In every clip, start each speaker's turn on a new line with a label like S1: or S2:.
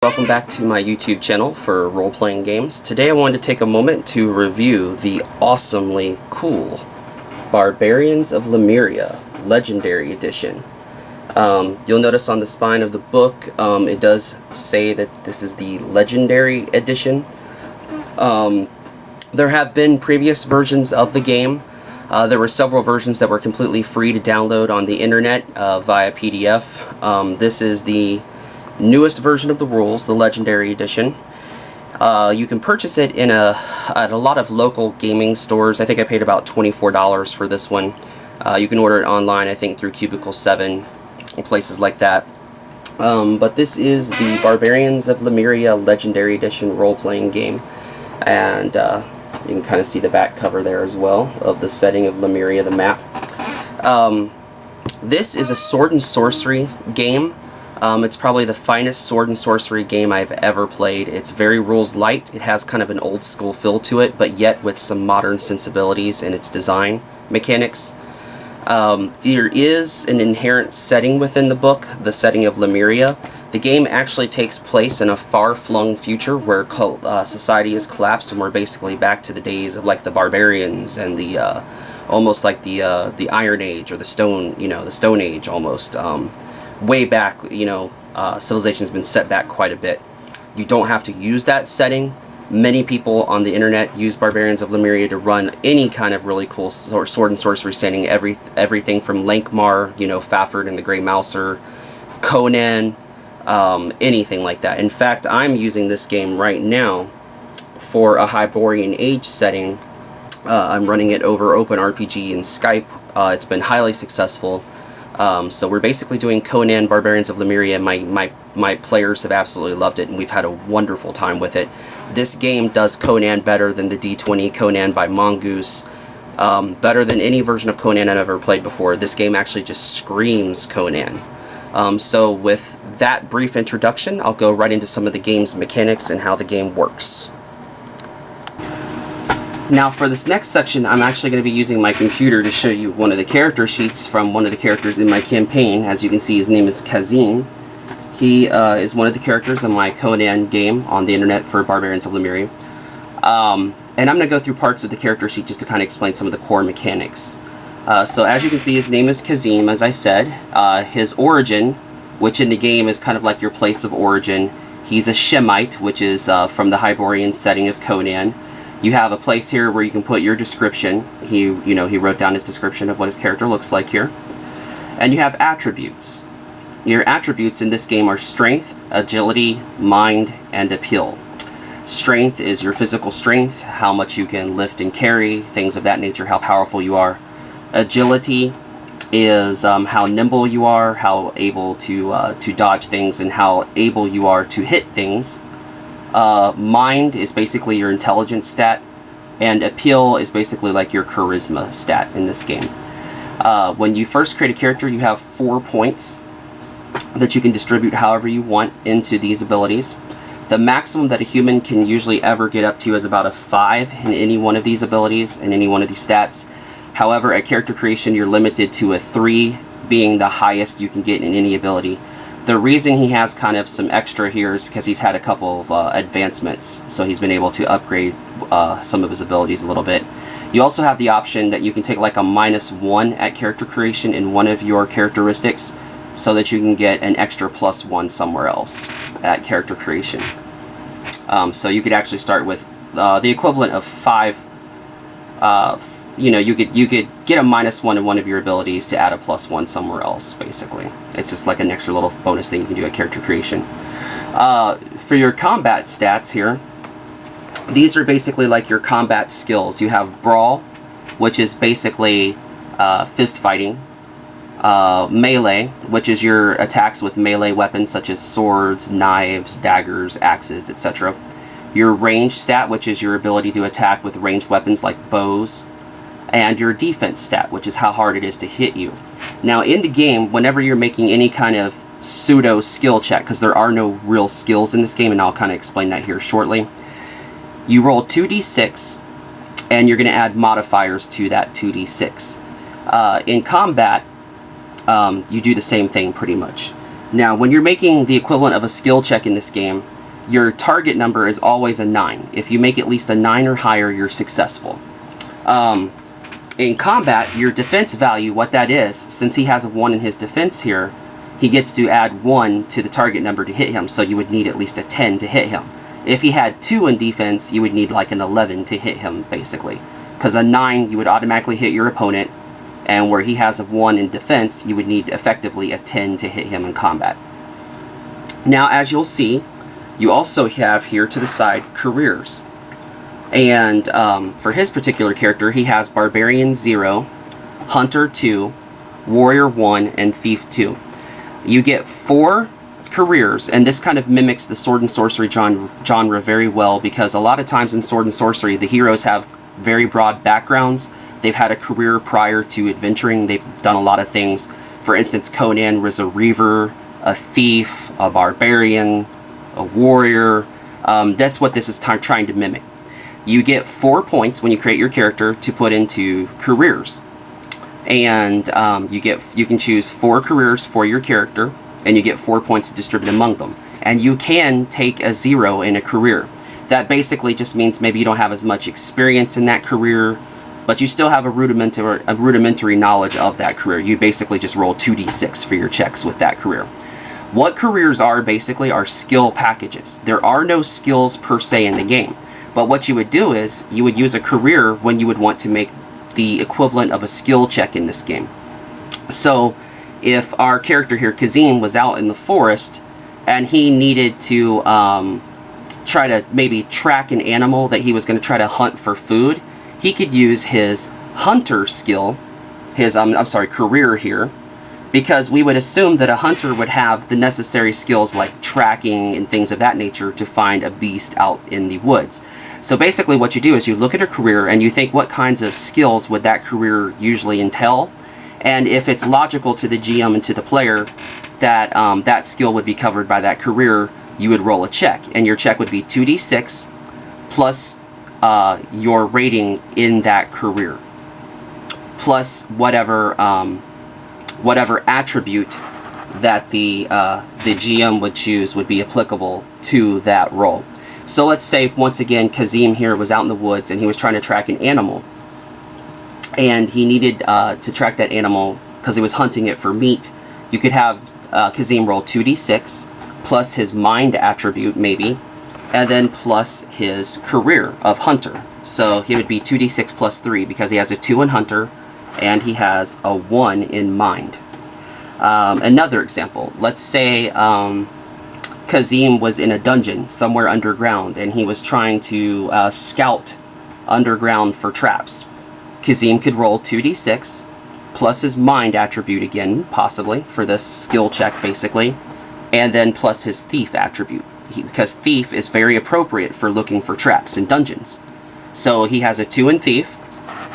S1: Welcome back to my YouTube channel for role-playing games. Today I wanted to take a moment to review the awesomely cool Barbarians of Lemuria Legendary Edition. You'll notice on the spine of the book it does say that this is the Legendary Edition. There have been previous versions of the game. There were several versions that were completely free to download on the internet via PDF. This is the newest version of the rules, the Legendary Edition. You can purchase it at a lot of local gaming stores. I think I paid about $24 for this one. You can order it online, I think, through Cubicle 7 and places like that. But this is the Barbarians of Lemuria Legendary Edition role-playing game. And you can kind of see the back cover there as well of the setting of Lemuria, the map. This is a sword and sorcery game. It's probably the finest sword and sorcery game I've ever played. It's very rules light. It has kind of an old school feel to it, but yet with some modern sensibilities in its design mechanics. There is an inherent setting within the book, the setting of Lemuria. The game actually takes place in a far-flung future where society has collapsed, and we're basically back to the days of like the barbarians and the almost like the Iron Age or the Stone Age almost. Way back, civilization's been set back quite a bit. You don't have to use that setting. Many people on the internet use Barbarians of Lemuria to run any kind of really cool sword and sorcery setting, everything from Lankmar, Fafhrd and the Grey Mouser, Conan, anything like that. In fact, I'm using this game right now for a Hyborian Age setting. I'm running it over OpenRPG and Skype. It's been highly successful. So we're basically doing Conan, Barbarians of Lemuria. My players have absolutely loved it, and we've had a wonderful time with it. This game does Conan better than the D20 Conan by Mongoose, better than any version of Conan I've ever played before. This game actually just screams Conan. So with that brief introduction, I'll go right into some of the game's mechanics and how the game works. Now for this next section, I'm actually going to be using my computer to show you one of the character sheets from one of the characters in my campaign. As you can see, his name is Kazim. He is one of the characters in my Conan game on the internet for Barbarians of Lemuria. And I'm going to go through parts of the character sheet just to kind of explain some of the core mechanics. So as you can see, his name is Kazim, as I said. His origin, which in the game is kind of like your place of origin. He's a Shemite, which is from the Hyborian setting of Conan. You have a place here where you can put your description. He wrote down his description of what his character looks like here. And you have attributes. Your attributes in this game are strength, agility, mind, and appeal. Strength is your physical strength, how much you can lift and carry, things of that nature, how powerful you are. Agility is how nimble you are, how able to dodge things, and how able you are to hit things. Mind is basically your intelligence stat, and appeal is basically like your charisma stat in this game. When you first create a character, you have 4 points that you can distribute however you want into these abilities. The maximum that a human can usually ever get up to is about a 5 in any one of these abilities, in any one of these stats. However, at character creation, you're limited to a 3 being the highest you can get in any ability. The reason he has kind of some extra here is because he's had a couple of advancements, so he's been able to upgrade some of his abilities a little bit. You also have the option that you can take like a -1 at character creation in one of your characteristics, so that you can get an extra +1 somewhere else at character creation. So you could actually start with the equivalent of 5. You could get a -1 in one of your abilities to add a +1 somewhere else, basically. It's just like an extra little bonus thing you can do at character creation. For your combat stats here, these are basically like your combat skills. You have Brawl, which is basically fist fighting. Melee, which is your attacks with melee weapons such as swords, knives, daggers, axes, etc. Your range stat, which is your ability to attack with ranged weapons like bows. And your defense stat, which is how hard it is to hit you. Now in the game, whenever you're making any kind of pseudo skill check, because there are no real skills in this game, and I'll kind of explain that here shortly, you roll 2d6, and you're going to add modifiers to that 2d6. In combat, you do the same thing pretty much. Now, when you're making the equivalent of a skill check in this game, your target number is always a 9. If you make at least a 9 or higher, you're successful. In combat, your defense value, what that is, since he has a 1 in his defense here, he gets to add 1 to the target number to hit him, so you would need at least a 10 to hit him. If he had 2 in defense, you would need like an 11 to hit him, basically. Because a 9, you would automatically hit your opponent, and where he has a 1 in defense, you would need effectively a 10 to hit him in combat. Now, as you'll see, you also have here to the side careers. And for his particular character, he has Barbarian 0, Hunter 2, Warrior 1, and Thief 2. You get 4 careers, and this kind of mimics the sword and sorcery genre very well, because a lot of times in sword and sorcery, the heroes have very broad backgrounds. They've had a career prior to adventuring. They've done a lot of things. For instance, Conan was a reaver, a thief, a barbarian, a warrior. That's what this is trying to mimic. You get 4 points when you create your character to put into careers. And you can choose 4 careers for your character, and you get 4 points to distribute among them. And you can take a 0 in a career. That basically just means maybe you don't have as much experience in that career, but you still have a rudimentary knowledge of that career. You basically just roll 2d6 for your checks with that career. What careers are basically are skill packages. There are no skills per se in the game. But what you would do is, you would use a career when you would want to make the equivalent of a skill check in this game. So, if our character here, Kazim, was out in the forest, and he needed to try to maybe track an animal that he was going to try to hunt for food, he could use his hunter skill, his, career here, because we would assume that a hunter would have the necessary skills like tracking and things of that nature to find a beast out in the woods. So basically what you do is you look at a career and you think what kinds of skills would that career usually entail, and if it's logical to the GM and to the player that that skill would be covered by that career, you would roll a check, and your check would be 2d6 plus your rating in that career, plus whatever attribute that the GM would choose would be applicable to that role. So let's say, once again, Kazim here was out in the woods and he was trying to track an animal. And he needed to track that animal because he was hunting it for meat. You could have Kazim roll 2d6 plus his mind attribute, maybe, and then plus his career of hunter. So he would be 2d6 plus 3 because he has a 2 in hunter and he has a 1 in mind. Another example, let's say Kazim was in a dungeon somewhere underground and he was trying to scout underground for traps. Kazim could roll 2d6 plus his mind attribute again, possibly, for this skill check basically, and then plus his thief attribute, because thief is very appropriate for looking for traps in dungeons. So he has a 2 in thief,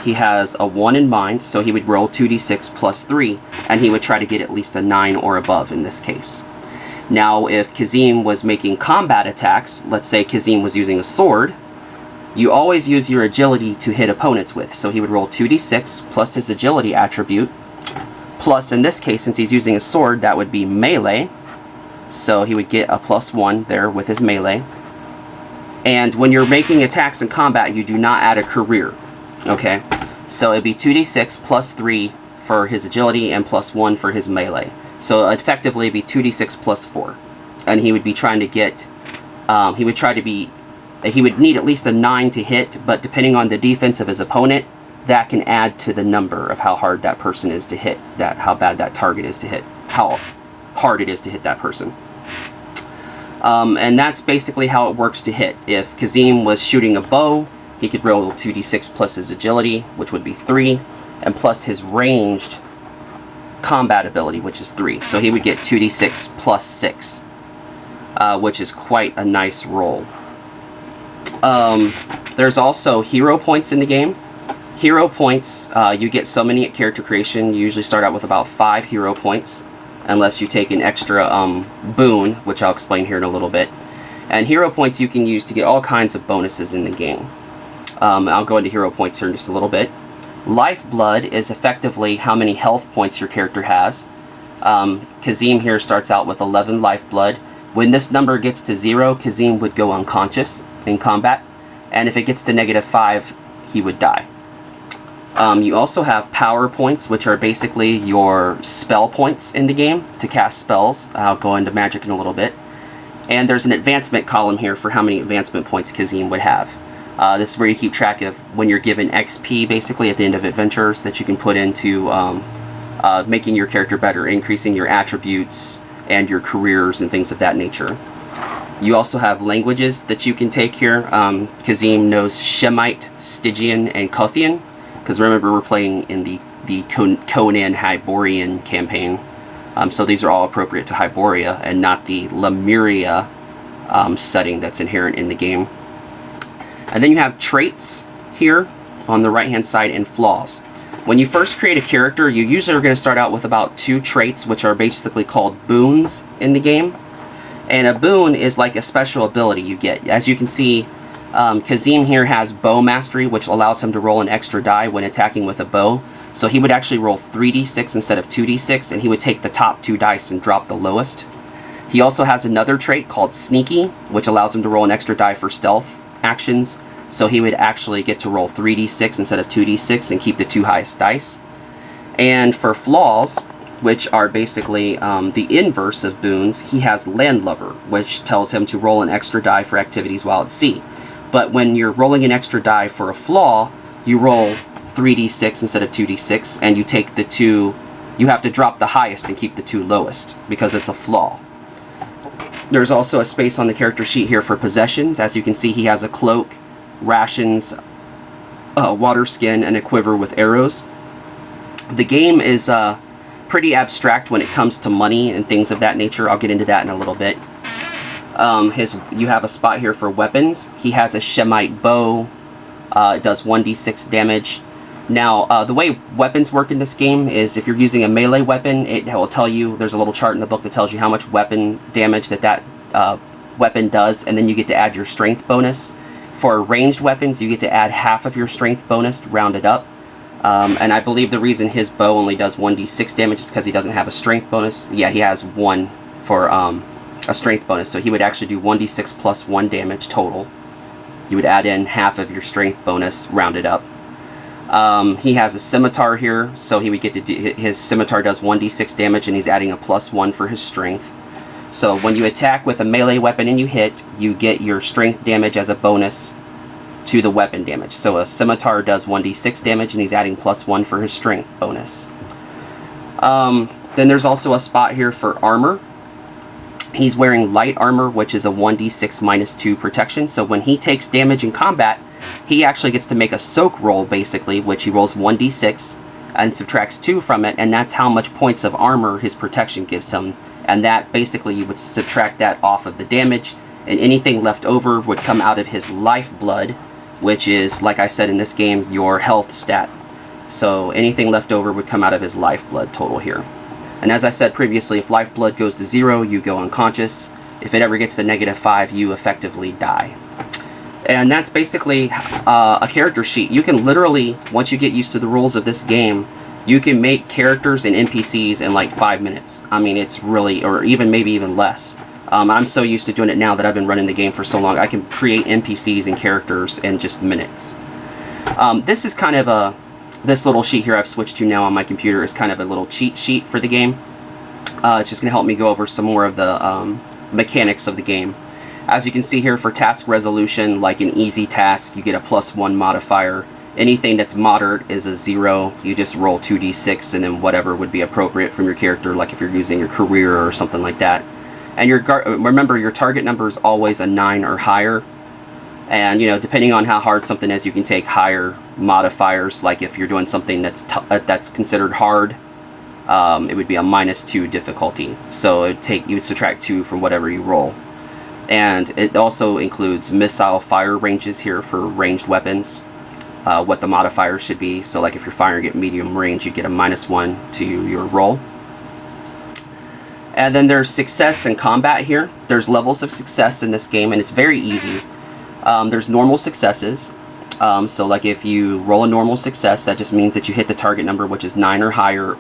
S1: he has a 1 in mind, so he would roll 2d6 plus 3, and he would try to get at least a 9 or above in this case. Now, if Kazim was making combat attacks, let's say Kazim was using a sword, you always use your agility to hit opponents with. So he would roll 2d6 plus his agility attribute, plus, in this case, since he's using a sword, that would be melee. So he would get a +1 there with his melee. And when you're making attacks in combat, you do not add a career. Okay? So it'd be 2d6 plus 3 for his agility and +1 for his melee. So effectively it'd be 2d6 plus 4. And he would be trying to get, he would need at least a 9 to hit, but depending on the defense of his opponent, that can add to the number of how hard that person is to hit, how bad that target is to hit, how hard it is to hit that person. And that's basically how it works to hit. If Kazim was shooting a bow, he could roll 2d6 plus his agility, which would be 3, and plus his ranged combat ability, which is 3. So he would get 2d6 plus 6, which is quite a nice roll. There's also hero points in the game. Hero points, you get so many at character creation. You usually start out with about 5 hero points, unless you take an extra boon, which I'll explain here in a little bit. And hero points you can use to get all kinds of bonuses in the game. I'll go into hero points here in just a little bit. Lifeblood is effectively how many health points your character has. Kazim here starts out with 11 lifeblood. When this number gets to 0, Kazim would go unconscious in combat, and if it gets to -5, he would die. You also have power points, which are basically your spell points in the game to cast spells. I'll go into magic in a little bit. And there's an advancement column here for how many advancement points Kazim would have. This is where you keep track of when you're given XP, basically, at the end of adventures that you can put into making your character better, increasing your attributes and your careers and things of that nature. You also have languages that you can take here. Kazim knows Shemite, Stygian, and Kothian, because remember we're playing in the Conan Hyborian campaign. So these are all appropriate to Hyboria and not the Lemuria setting that's inherent in the game. And then you have traits here on the right hand side and flaws. When you first create a character, you usually are going to start out with about 2 traits, which are basically called boons in the game. And a boon is like a special ability you get. As you can see, Kazim here has bow mastery, which allows him to roll an extra die when attacking with a bow. So he would actually roll 3d6 instead of 2d6, and he would take the top 2 dice and drop the lowest. He also has another trait called Sneaky, which allows him to roll an extra die for stealth actions. So he would actually get to roll 3d6 instead of 2d6 and keep the 2 highest dice. And for flaws, which are basically the inverse of boons, he has Landlubber, which tells him to roll an extra die for activities while at sea. But when you're rolling an extra die for a flaw, you roll 3d6 instead of 2d6, and you take the 2, you have to drop the highest and keep the 2 lowest, because it's a flaw. There's also a space on the character sheet here for possessions. As you can see, he has a cloak, rations, water skin, and a quiver with arrows. The game is pretty abstract when it comes to money and things of that nature. I'll get into that in a little bit. You have a spot here for weapons. He has a Shemite bow. It does 1d6 damage. Now, the way weapons work in this game is if you're using a melee weapon, it will tell you, there's a little chart in the book that tells you how much weapon damage that weapon does, and then you get to add your strength bonus. For ranged weapons, you get to add half of your strength bonus, rounded up. And I believe the reason his bow only does 1d6 damage is because he doesn't have a strength bonus. Yeah, he has 1 for a strength bonus, so he would actually do 1d6 plus 1 damage total. You would add in half of your strength bonus, rounded up. He has a scimitar here, so he would get to do, his scimitar does 1d6 damage, and he's adding a +1 for his strength. So when you attack with a melee weapon and you hit, you get your strength damage as a bonus to the weapon damage. So a scimitar does 1d6 damage, and he's adding +1 for his strength bonus. Then there's also a spot here for armor. He's wearing light armor, which is a 1d6 -2 protection. So when he takes damage in combat, he actually gets to make a soak roll, basically, which he rolls 1d6 and subtracts 2 from it, and that's how much points of armor his protection gives him. And that, basically, you would subtract that off of the damage, and anything left over would come out of his lifeblood, which is, like I said in this game, your health stat. So anything left over would come out of his lifeblood total here. And as I said previously, if lifeblood goes to 0, you go unconscious. If it ever gets to -5, you effectively die. And that's basically a character sheet. You can literally, once you get used to the rules of this game, you can make characters and NPCs in like 5 minutes. I mean, it's really, or even maybe even less. I'm so used to doing it now that I've been running the game for so long. I can create NPCs and characters in just minutes. This is kind of this little sheet here I've switched to now on my computer is kind of a little cheat sheet for the game. It's just going to help me go over some more of the mechanics of the game. As you can see here, for task resolution, like an easy task, you get a +1 modifier. Anything that's moderate is a 0. You just roll 2d6 and then whatever would be appropriate from your character, like if you're using your career or something like that. And remember, your target number is always a 9 or higher. And, you know, depending on how hard something is, you can take higher modifiers. Like if you're doing something that's considered hard, it would be a -2 difficulty. So you would subtract 2 from whatever you roll. And it also includes missile fire ranges here for ranged weapons, what the modifiers should be. So like if you're firing at medium range, you get a -1 to your roll. And then there's success and combat here. There's levels of success in this game, and it's very easy. There's normal successes. So like if you roll a normal success, that just means that you hit the target number, which is 9 or higher.